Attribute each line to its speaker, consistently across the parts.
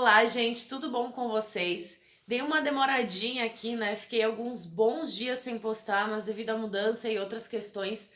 Speaker 1: Olá, gente, tudo bom com vocês? Dei uma demoradinha aqui, né? Fiquei alguns bons dias sem postar, mas devido à mudança e outras questões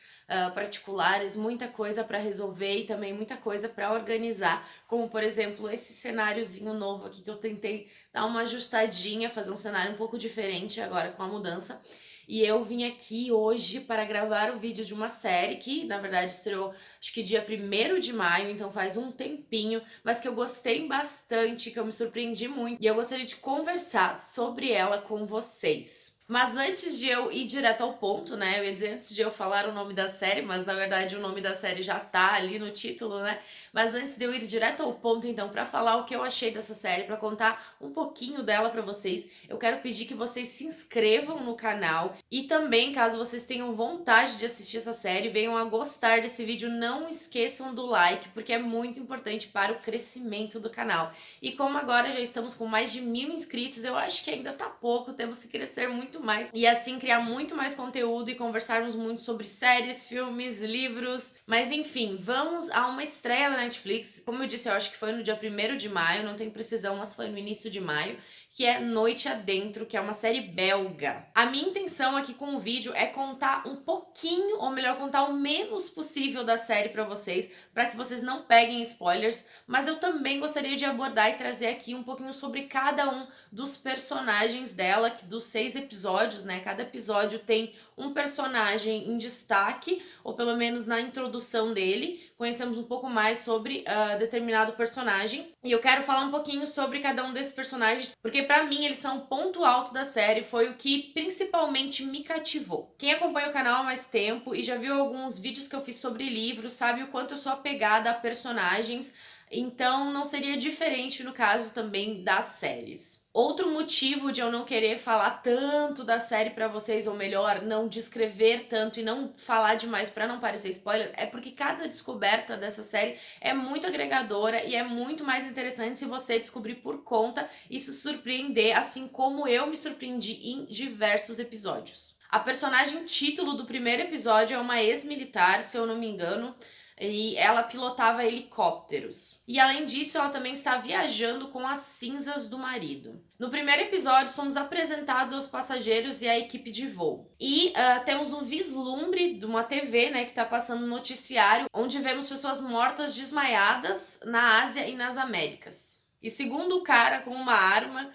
Speaker 1: particulares, muita coisa para resolver e também muita coisa para organizar, como por exemplo esse cenáriozinho novo aqui que eu tentei dar uma ajustadinha, fazer um cenário um pouco diferente agora com a mudança. E eu vim aqui hoje para gravar o vídeo de uma série que, na verdade, estreou acho que dia 1º de maio, então faz um tempinho, mas que eu gostei bastante, que eu me surpreendi muito, e eu gostaria de conversar sobre ela com vocês. Mas antes de eu ir direto ao ponto, né? Eu ia dizer antes de eu falar o nome da série, mas na verdade o nome da série já tá ali no título, né? Mas antes de eu ir direto ao ponto, então, para falar o que eu achei dessa série, para contar um pouquinho dela para vocês, eu quero pedir que vocês se inscrevam no canal e também, caso vocês tenham vontade de assistir essa série, venham a gostar desse vídeo, não esqueçam do like, porque é muito importante para o crescimento do canal. E como agora já estamos com mais de 1000 inscritos, eu acho que ainda tá pouco, temos que crescer muito mais e assim criar muito mais conteúdo e conversarmos muito sobre séries, filmes, livros. Mas enfim, vamos a uma estreia da Netflix. Como eu disse, eu acho que foi no dia 1º de maio, não tenho precisão, mas foi no início de maio, que é Noite Adentro, que é uma série belga. A minha intenção aqui com o vídeo é contar um pouquinho, ou melhor, contar o menos possível da série pra vocês, para que vocês não peguem spoilers, mas eu também gostaria de abordar e trazer aqui um pouquinho sobre cada um dos personagens dela, que dos 6 episódios, né? Cada episódio tem um personagem em destaque, ou pelo menos na introdução dele, conhecemos um pouco mais sobre determinado personagem. E eu quero falar um pouquinho sobre cada um desses personagens, porque pra mim eles são o ponto alto da série, foi o que principalmente me cativou. Quem acompanha o canal há mais tempo e já viu alguns vídeos que eu fiz sobre livros, sabe o quanto eu sou apegada a personagens, então não seria diferente no caso também das séries. Outro motivo de eu não querer falar tanto da série pra vocês, ou melhor, não descrever tanto e não falar demais pra não parecer spoiler, é porque cada descoberta dessa série é muito agregadora e é muito mais interessante se você descobrir por conta e se surpreender, assim como eu me surpreendi em diversos episódios. A personagem título do primeiro episódio é uma ex-militar, se eu não me engano, e ela pilotava helicópteros. E além disso, ela também está viajando com as cinzas do marido. No primeiro episódio, somos apresentados aos passageiros e à equipe de voo. E temos um vislumbre de uma TV, né, que está passando um noticiário, onde vemos pessoas mortas desmaiadas na Ásia e nas Américas. E segundo o cara com uma arma,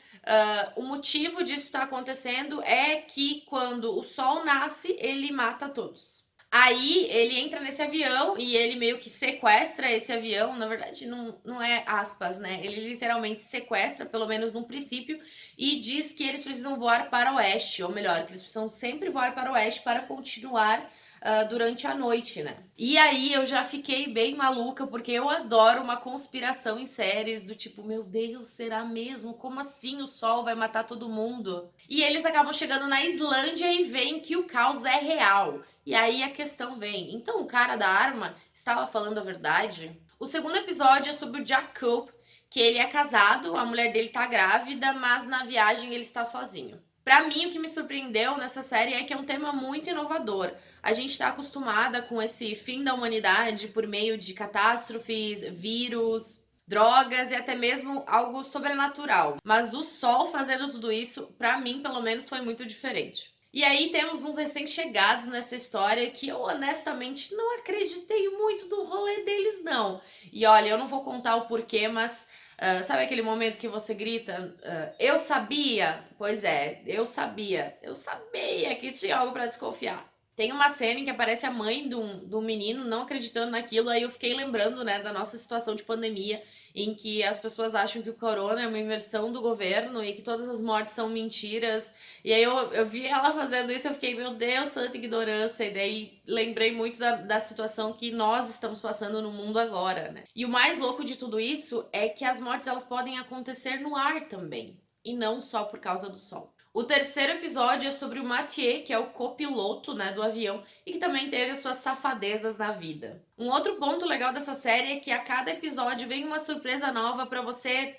Speaker 1: o motivo disso estar acontecendo é que quando o sol nasce, ele mata todos. Aí ele entra nesse avião e ele meio que sequestra esse avião. Na verdade, não é aspas, né? Ele literalmente sequestra, pelo menos no princípio, e diz que eles precisam voar para o oeste, ou melhor, que eles precisam sempre voar para o oeste para continuar durante a noite, né? E aí eu já fiquei bem maluca, porque eu adoro uma conspiração em séries do tipo, meu Deus, será mesmo? Como assim o sol vai matar todo mundo? E eles acabam chegando na Islândia e veem que o caos é real. E aí a questão vem, então o cara da arma estava falando a verdade? O segundo episódio é sobre o Jack Cope, que ele é casado, a mulher dele tá grávida, mas na viagem ele está sozinho. Pra mim, o que me surpreendeu nessa série é que é um tema muito inovador. A gente tá acostumada com esse fim da humanidade por meio de catástrofes, vírus, drogas e até mesmo algo sobrenatural. Mas o sol fazendo tudo isso, pra mim, pelo menos, foi muito diferente. E aí temos uns recém-chegados nessa história que eu honestamente não acreditei muito do rolê deles, não. E olha, eu não vou contar o porquê, mas sabe aquele momento que você grita, eu sabia? Pois é, eu sabia. Eu sabia que tinha algo pra desconfiar. Tem uma cena em que aparece a mãe do menino não acreditando naquilo, aí eu fiquei lembrando, né, da nossa situação de pandemia, em que as pessoas acham que o corona é uma inversão do governo e que todas as mortes são mentiras. E aí eu vi ela fazendo isso, eu fiquei, meu Deus, santa ignorância. E daí lembrei muito da situação que nós estamos passando no mundo agora, né? E o mais louco de tudo isso é que as mortes elas podem acontecer no ar também, e não só por causa do sol. O terceiro episódio é sobre o Mathieu, que é o copiloto, né, do avião e que também teve as suas safadezas na vida. Um outro ponto legal dessa série é que a cada episódio vem uma surpresa nova para você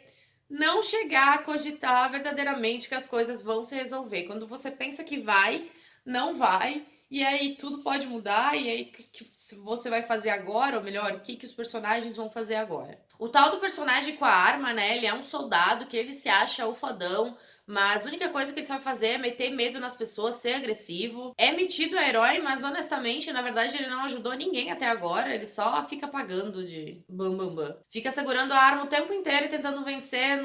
Speaker 1: não chegar a cogitar verdadeiramente que as coisas vão se resolver. Quando você pensa que vai, não vai. E aí tudo pode mudar, e aí o que você vai fazer agora, ou melhor, o que os personagens vão fazer agora. O tal do personagem com a arma, né? Ele é um soldado que ele se acha o fodão, mas a única coisa que ele sabe fazer é meter medo nas pessoas, ser agressivo. É metido a herói, mas honestamente, na verdade, ele não ajudou ninguém até agora. Ele só fica pagando de bam bam bam. Fica segurando a arma o tempo inteiro e tentando vencer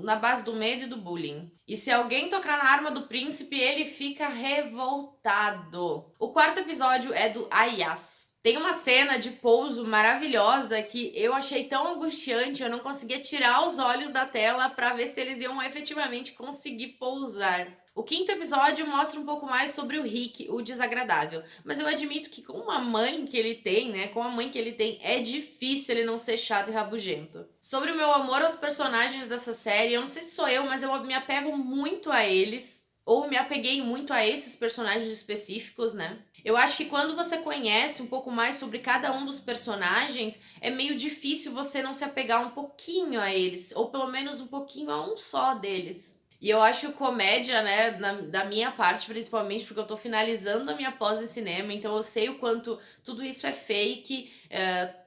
Speaker 1: na base do medo e do bullying. E se alguém tocar na arma do príncipe, ele fica revoltado. O quarto episódio é do Ayas. Tem uma cena de pouso maravilhosa que eu achei tão angustiante, eu não conseguia tirar os olhos da tela para ver se eles iam efetivamente conseguir pousar. O quinto episódio mostra um pouco mais sobre o Rick, o desagradável. Mas eu admito que com a mãe que ele tem, né, com a mãe que ele tem, é difícil ele não ser chato e rabugento. Sobre o meu amor aos personagens dessa série, eu não sei se sou eu, mas eu me apego muito a eles. Ou me apeguei muito a esses personagens específicos, né? Eu acho que quando você conhece um pouco mais sobre cada um dos personagens, é meio difícil você não se apegar um pouquinho a eles, ou pelo menos um pouquinho a um só deles. E eu acho comédia, né, da minha parte, principalmente, porque eu tô finalizando a minha pós em cinema, então eu sei o quanto tudo isso é fake,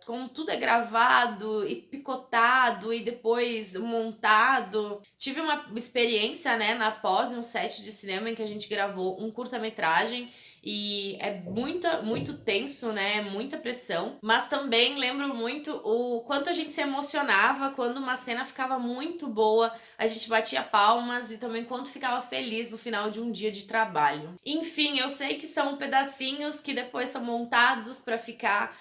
Speaker 1: como tudo é gravado e picotado e depois montado. Tive uma experiência, né, na pós, em um set de cinema em que a gente gravou um curta-metragem e é muito tenso, né? Muita pressão. Mas também lembro muito o quanto a gente se emocionava quando uma cena ficava muito boa, a gente batia palmas e também quanto ficava feliz no final de um dia de trabalho. Enfim, eu sei que são pedacinhos que depois são montados para ficar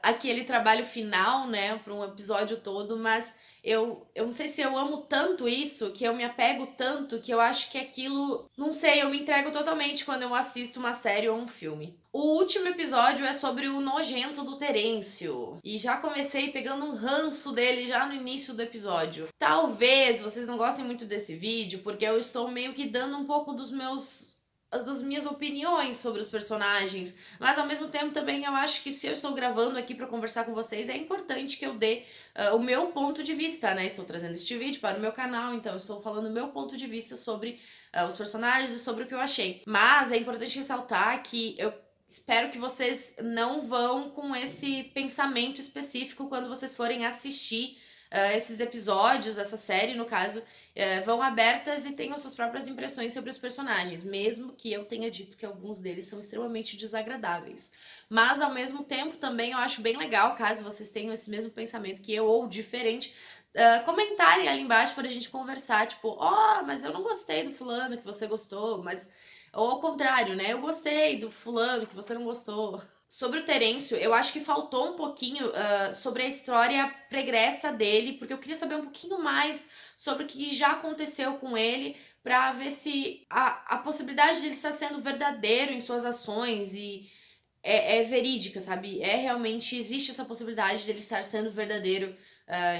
Speaker 1: aquele trabalho final, né, para um episódio todo, mas eu não sei se eu amo tanto isso, que eu me apego tanto, que eu acho que aquilo, não sei, eu me entrego totalmente quando eu assisto uma série ou um filme. O último episódio é sobre o nojento do Terêncio. E já comecei pegando um ranço dele já no início do episódio. Talvez vocês não gostem muito desse vídeo, porque eu estou meio que dando um pouco das minhas opiniões sobre os personagens, mas ao mesmo tempo também eu acho que se eu estou gravando aqui para conversar com vocês, é importante que eu dê o meu ponto de vista, né? Estou trazendo este vídeo para o meu canal, então eu estou falando o meu ponto de vista sobre os personagens e sobre o que eu achei. Mas é importante ressaltar que eu espero que vocês não vão com esse pensamento específico quando vocês forem assistir esses episódios, essa série, no caso, vão abertas e tenham suas próprias impressões sobre os personagens, mesmo que eu tenha dito que alguns deles são extremamente desagradáveis. Mas, ao mesmo tempo, também eu acho bem legal, caso vocês tenham esse mesmo pensamento que eu, ou diferente, comentarem ali embaixo pra gente conversar, tipo, mas eu não gostei do fulano que você gostou, mas... Ou ao contrário, né? Eu gostei do fulano que você não gostou. Sobre o Terêncio, eu acho que faltou um pouquinho sobre a história pregressa dele, porque eu queria saber um pouquinho mais sobre o que já aconteceu com ele, para ver se a possibilidade de ele estar sendo verdadeiro em suas ações e é verídica, sabe? Realmente existe essa possibilidade de ele estar sendo verdadeiro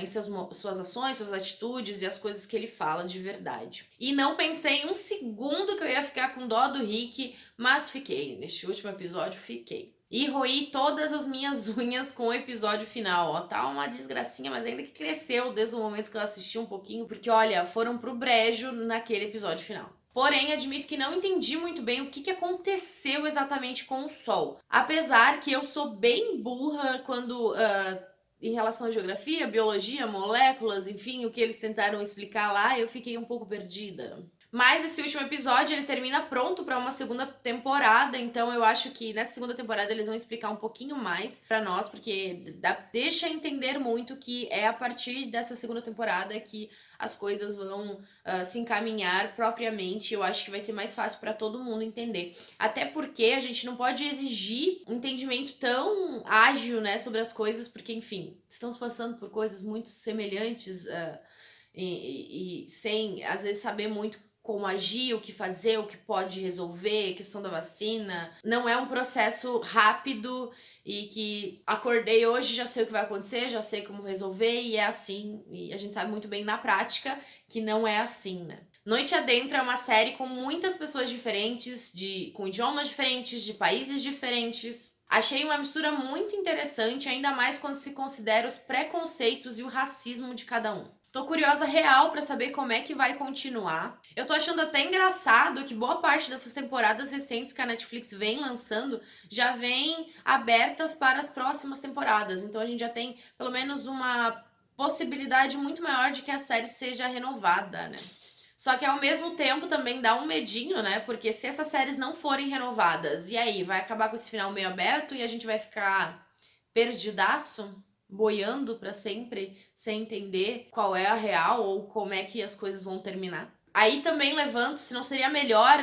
Speaker 1: em suas ações, suas atitudes e as coisas que ele fala de verdade. E não pensei em um segundo que eu ia ficar com dó do Rick, mas fiquei. Neste último episódio, fiquei. E roí todas as minhas unhas com o episódio final, ó. Tá uma desgracinha, mas ainda que cresceu desde o momento que eu assisti um pouquinho, porque olha, foram pro brejo naquele episódio final. Porém, admito que não entendi muito bem o que aconteceu exatamente com o Sol. Apesar que eu sou bem burra quando em relação à geografia, biologia, moléculas, enfim, o que eles tentaram explicar lá, eu fiquei um pouco perdida. Mas esse último episódio, ele termina pronto para uma segunda temporada, então eu acho que nessa segunda temporada eles vão explicar um pouquinho mais para nós, porque deixa entender muito que é a partir dessa segunda temporada que as coisas vão se encaminhar propriamente. Eu acho que vai ser mais fácil para todo mundo entender. Até porque a gente não pode exigir um entendimento tão ágil, né, sobre as coisas, porque, enfim, estamos passando por coisas muito semelhantes e sem, às vezes, saber muito como agir, o que fazer, o que pode resolver, questão da vacina. Não é um processo rápido e que acordei hoje, já sei o que vai acontecer, já sei como resolver e é assim. E a gente sabe muito bem na prática que não é assim, né? Noite Adentro é uma série com muitas pessoas diferentes, com idiomas diferentes, de países diferentes. Achei uma mistura muito interessante, ainda mais quando se considera os preconceitos e o racismo de cada um. Tô curiosa real pra saber como é que vai continuar. Eu tô achando até engraçado que boa parte dessas temporadas recentes que a Netflix vem lançando já vem abertas para as próximas temporadas. Então a gente já tem pelo menos uma possibilidade muito maior de que a série seja renovada, né? Só que ao mesmo tempo também dá um medinho, né? Porque se essas séries não forem renovadas, e aí vai acabar com esse final meio aberto e a gente vai ficar perdidaço, boiando pra sempre, sem entender qual é a real ou como é que as coisas vão terminar. Aí também levanto se não seria melhor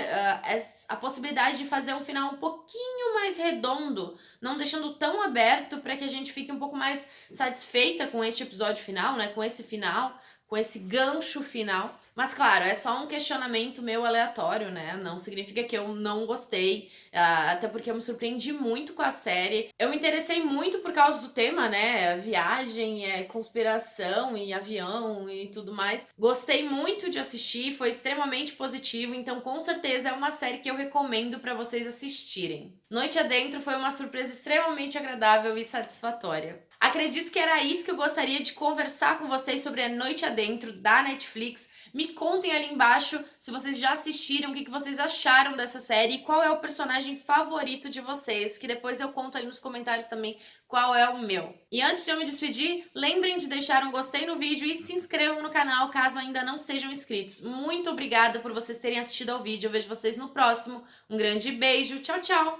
Speaker 1: a possibilidade de fazer um final um pouquinho mais redondo, não deixando tão aberto para que a gente fique um pouco mais satisfeita com este episódio final, né? Com esse final, com esse gancho final. Mas claro, é só um questionamento meu aleatório, né? Não significa que eu não gostei, até porque eu me surpreendi muito com a série. Eu me interessei muito por causa do tema, né? Viagem, conspiração e avião e tudo mais. Gostei muito de assistir, foi extremamente positivo, então com certeza é uma série que eu recomendo para vocês assistirem. Noite Adentro foi uma surpresa extremamente agradável e satisfatória. Acredito que era isso que eu gostaria de conversar com vocês sobre a Noite Adentro da Netflix. Me contem ali embaixo se vocês já assistiram, o que vocês acharam dessa série e qual é o personagem favorito de vocês, que depois eu conto aí nos comentários também qual é o meu. E antes de eu me despedir, lembrem de deixar um gostei no vídeo e se inscrevam no canal caso ainda não sejam inscritos. Muito obrigada por vocês terem assistido ao vídeo, eu vejo vocês no próximo. Um grande beijo, tchau, tchau!